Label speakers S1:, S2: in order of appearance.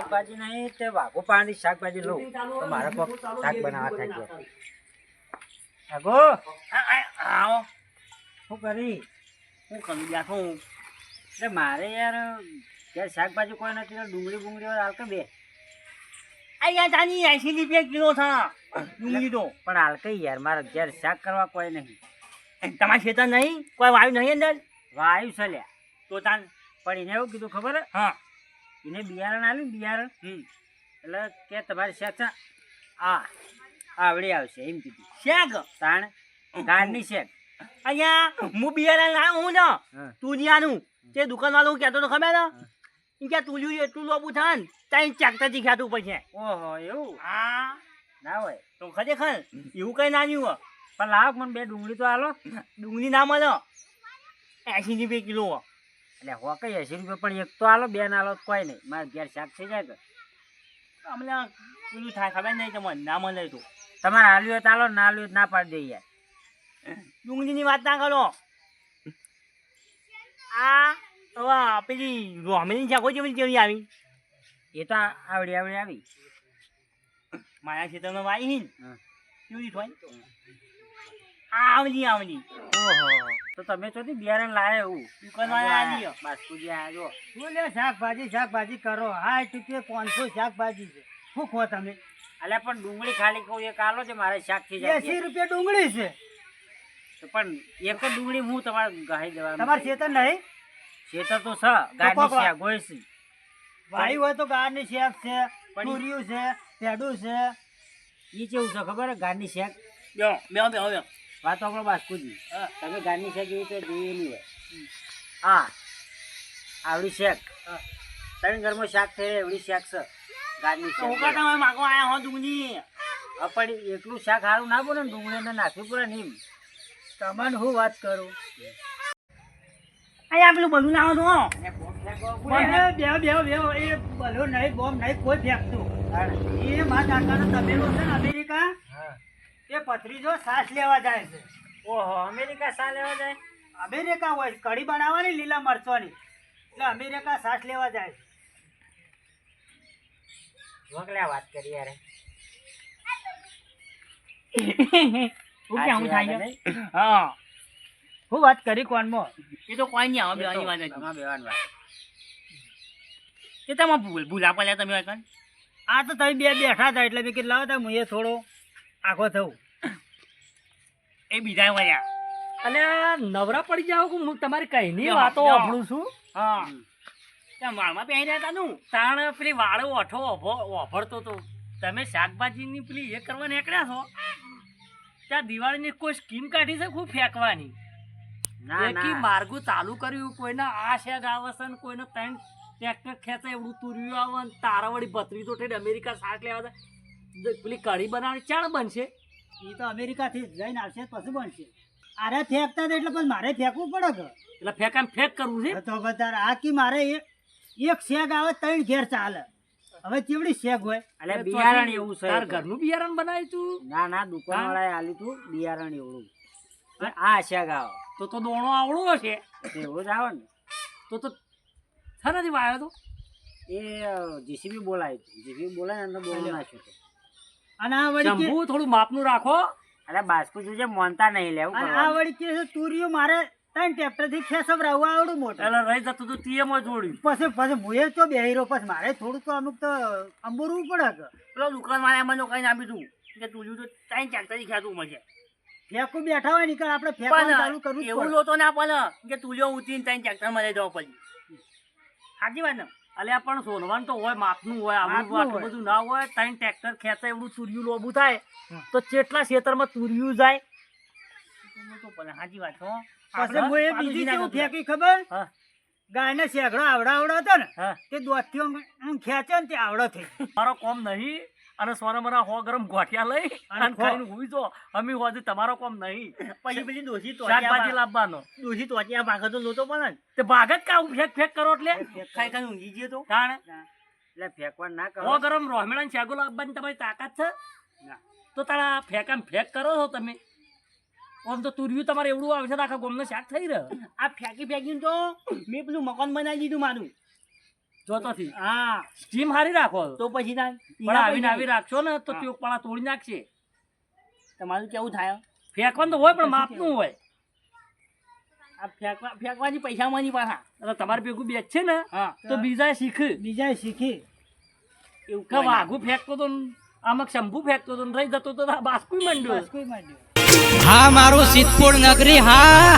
S1: શાકભાજી નહીં તે વાઘો પાણી શાકભાજી લઉં તો મારે કોક શાક બનાવવા થાય છે. આગો
S2: આવો
S1: શું કરી
S2: હું કરું બેઠો હું
S1: એટલે મારે યાર ઘેર શાકભાજી કોઈ નથી તો ડુંગળી બુંગળી હાલ કે બે
S2: અહીંયા તાની 80 રૂપિયા કિલો થા ડુંગળી તો
S1: પણ હાલ કઈ યાર મારે ઘેર શાક કરવા કોઈ નહીં.
S2: તમારા ખેતર નહીં કોઈ વાયુ નહીં અંદર
S1: વાયુ છે લ્યા
S2: તો તાન
S1: પણ એને એવું કીધું ખબર હે?
S2: હા
S1: એને બિયારણ આલ્યું ને બિયારણ એટલે કે તમારી શેક છે આવડી આવશે એમ કીધું.
S2: શેક
S1: તાણ ગાડની શેક
S2: અહીંયા હું બિયારણ લાવ્યો હું ને
S1: હા.
S2: તુલિયાનું તે દુકાનવાળો હું કહેતો તો ખબર ને એ કે તુલિયું એટલું લોબું થાય ને ત્યાં ચાકતાથી ખાતું પડશે.
S1: ઓહો એવું
S2: હા
S1: ના હોય
S2: તો ખરેખર એવું કઈ ના નહીં હોય
S1: પણ લાવો મને બે ડુંગળી તો હાલો.
S2: ડુંગળી ના મળે 80 રૂપિયા કિલો હોય.
S1: એટલે હો કઈ 80 રૂપિયા પણ એક તો હાલો બે ના હાલો તો કોઈ નહીં મારે ઘેર શાક થઈ જાય કે
S2: અમને પેલું થાય ખબર નહીં તમને ના મળે તો
S1: તમારે હાલ્યું હોય તો હાલો ના હાલ્યું હોય તો ના પાડી દઈએ યાર.
S2: ડુંગળીની વાત ના કરો. આ હવે પેલી રોમેલી શાકો કેવી આવી
S1: એ તો આવડી આવી
S2: મારા ખેતરમાં વાઈ હી
S1: હા.
S2: કેવી થાય આવલી આવલી
S1: ઓહો તો તમે ચોથી બિયારણ લાયા એવું
S2: દુકાનવાળા આવી ગયો.
S1: બાસ્કુજી આ જો
S3: શું લે શાકભાજી કરો હા તું 500 શાકભાજી છે શું ખો તમે
S1: અલ્યા પણ ડુંગળી ખાલી કહું એક હાલો છે મારે શાક થઈ જાય
S3: 80 રૂપિયા ડુંગળી છે
S1: તો પણ એક જ ડુંગળી હું તમારે ગાઈ દેવાનું
S3: તમારે ચેતન નહીં
S1: ખેતર તો છે ગાડની શાક હોય છે
S3: વાયુ હોય તો ગારની શેક છે
S1: પણ-
S3: પૂરિયું છે પેડું છે
S1: એ કેવું છે ખબર હે ગાડની શાક
S2: બેહો બેહો બેહો બેહો
S1: વાતો આપણો બાસ્કુજી તમે ગાડની શાક એવી રીતે જોયેલી હોય હા આવડી શાક ત્રણ ઘરમાં શાક થઈ એવડી શાક છે ગાડની
S2: તો હું
S1: શાક
S2: તમે માગવા આયા હો ડુંગળી
S1: પણ એટલું શાક સારું ના બોલે ને ડુંગળી નાખ્યું પૂરા નીમ
S3: તમને હું વાત કરું
S2: અહીંયા પેલું બધું લાવો તો
S3: બે એ બલો નહીં બોમ્બ નહીં કોઈ ફેંકતું એ મારા કાકાનો તબેલો છે ને અમેરિકા એ પથરીજો શ્વાસ લેવા જાય છે
S1: ઓહો અમેરિકા શા લેવા જાય
S3: અમેરિકા હોય કઢી બનાવવાની લીલા મરચવાની એટલે અમેરિકા શ્વાસ લેવા જાય છે
S1: વગલા વાત કરી યાર
S2: હું ક્યાં હું થાય છે? હા
S3: હું વાત કરી કોણમાં
S2: એ તો કોઈ નહીં આવે બેવાની વાત હતી.
S1: તમારે બેવાની વાત
S2: કે તમે ભૂલા પડ્યા તમે એકન
S3: આ તો તમે બે બેઠા હતા એટલે મેં કીધું લાવો હું એ થોડો આખો થવું
S2: એ બીજા વળ્યા
S3: અને નવરા પડી જાવ કે હું તમારી કઈની
S2: લ્યો,
S3: વાતો
S2: લ્યો.
S3: સાંભળું છું
S2: હા ત્યાં વાળમાં પહેરી રહ્યા હતા નું તાણ પેલી વાળો ઓઠો ઓભરતો તો તમે શાકભાજીની પેલી એ કરવા નીકળ્યા છો ત્યાં દિવાળીની કોઈ સ્કીમ કાઢી છે ખૂબ ફેંકવાની
S1: ના
S2: એકી
S1: ના
S2: માર્ગું ચાલુ કર્યું કોઈના આ શેગ આવે છે ને કોઈને ત્રણ ટ્રેક્ટર ખેંચે એવડું તુર્યું આવે ને તારા વળી ભત્રી તો ઠેઠ અમેરિકા શાક લેવા જાય પેલી કઢી બનાવવાની ચાણ બનશે
S3: એ તો અમેરિકાથી જઈને આવશે પછી બનશે આરે ફેંકતા હતા એટલે પણ મારે ફેંકવું પડે કે
S2: એટલે ફેંકામ ફેંક કરવું છે
S3: તો બધા આ કી મારે એક શેગ આવે ત્રણ ઘેર ચાલે હવે કેવડી શેગ હોય
S1: એટલે બિયારણ એવું છે
S2: તાર
S1: એ તો.
S2: ઘરનું બિયારણ બનાવ્યું તું
S1: ના ના દુકાન વાળાએ આલ્યું તું બિયારણ એવડું એટલે આ શાક આવો
S2: તો દોણો આવડો હશે
S1: તો એવું જ આવે ને
S2: તો નથી વાયો તો
S1: એ જીસીબી બોલાય જીસીબી બોલાય ને અંદર બોલું નાખ્યું હતું.
S3: અને આ વળી કે
S2: શંભુ થોડું માપનું રાખો
S1: એટલે બાસ્કુ જોજે મોનતા નહીં લેવું
S3: અને આ વળી કે છે તુરિયો મારે ત્રણ ટ્રેક્ટર થી ખેસવરાવું આવડું મોટું
S2: એટલે રહી જતું તું ટીએમાં જોડ્યું
S3: પછી મુએ તો બેહીરો પછી મારે થોડું તો અમુક તો અંબોરવું પડે કે
S2: પેલો દુકાન વાળા મને કઈ આપી તું કે તું તો ટાઈમ ચાકતાથી ખાતું મળશે
S3: ફેંકું બેઠા હોય નીકળ આપણે ફેંકવાનું ચાલુ કરવું જ
S2: એવું
S3: પડે.
S2: લોતો ના પડે કે તુલિયો ઉતરીને ટાઈમ ચાકતા મળે જવા પછી સાચી વાત ને અલ્યા પણ સોનવાનું તો હોય માપનું હોય આવું
S3: માપનું
S2: આટલું
S3: હોય.
S2: બધું ના હોય ટાઈમ ટ્રેક્ટર ખેંચે એવું તુર્યું લોબું થાય તો કેટલા ખેતરમાં તુર્યું જાય તો પડે સાચી વાત હો
S3: પછી મુએ બીજી કેવું ફેંકી ખબર
S2: હા
S3: ગાયને શેગડો આવડો હતો ને
S2: હા
S3: તે દોઢથી આમ ખેંચે ને તે આવડો થઈ
S2: મારો કોમ નહીં અને સોના મરા 100 ગ્રામ ગોઠિયા લઈ અને
S3: ખો.
S2: ખાઈને ઊભી છો અમે હોજે તમારો કોમ નહીં
S3: પછી પેલી દોશી
S2: શાકભાજી લાવવાનો
S3: દોશી તોટિયા ભાગે તો લોતો પડે ને
S2: તે ભાગ જ કા ફેક ફેક કરો એટલે
S3: ખાઈ ખાઈ ઊંઘી ગયો તો
S2: તાણે
S1: એટલે ફેંકવા ના કરો
S2: 100 ગ્રામ રોહમેળા ને શાકો લાવવાની તમારી તાકાત છે તો તારા ફેકામ ફેક કરો છો તમે આમ તો તુર્યું તમારે એવડું આવે છે તો આખા ગોમનો શાક થઈ રહ્યો
S3: આ ફેંકી ફેંકીને તો મેં પેલું મકાન બનાવી દીધું મારું
S2: જોતોથી
S3: હા
S2: સ્ટીમ હારી રાખો
S3: તો પછી થાય
S2: પણ આવીને આવી રાખશો ને તો
S3: હા.
S2: ચોકપાળા તોડી નાખશે.
S3: તમારું કેવું થાય
S2: ફેંકવાનું તો હોય પણ માપનું હોય.
S3: આ ફેંકવાથી પૈસા માની પાછા
S2: અને તમારે ભેગું બેચ છે ને
S3: હા
S2: તો બીજા શીખ
S3: બીજા શીખી એવું
S2: કે વાઘું ફેંકતો તો ને આમાં શંભુ ફેંકતો તો ને રહી જતો તો બાસ્કુય મંડ્યો.
S3: કોઈ માંડ્યો
S4: હા મારું સિદ્ધપુર નગરી હા